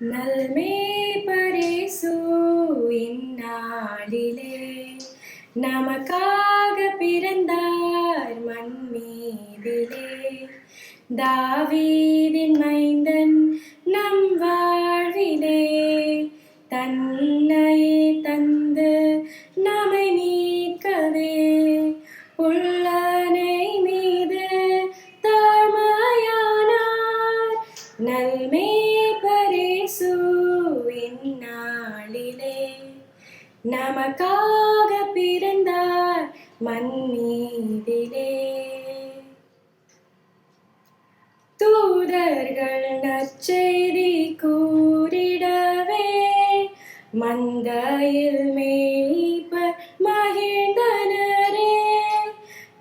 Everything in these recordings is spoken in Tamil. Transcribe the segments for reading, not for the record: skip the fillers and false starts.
நல்மேய்ப்பரேசு இந்நாளிலே நமக்காக பிறந்தார் மண்மீதிலே. தாவீதின் மைந்தன் நம் வாழ்விலே தன்னையே தந்து நம்மை மீட்கவே உள்ளனை மீது தாழ்மையானார். நல்மேய்ப்பரேசு இந்நாளிலே நமக்காக பிறந்தார் மண்மீதிலே. தூதர்கள் நற்செய்தி கூறிடவே மந்தையில் மேய்ப்பர் மகிழ்ந்தனரே.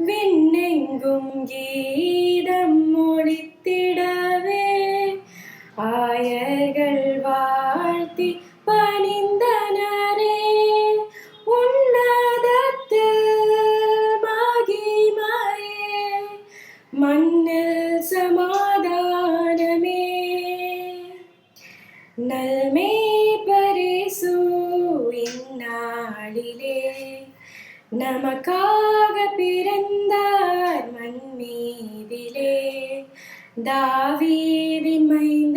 விண்ணெங்கும் கீதம் ஒலித்திடவே ஆயர்கள் வாழ்த்தி பணிந்தனரே. உன்னதத்தில் மகிமையே மண்ணில் சமாதானமே. நல்மேய்ப்பரேசு இந்நாளிலே நமக்காக பிறந்தார் மண்மீதிலே. தாவீதின் மைந்தன்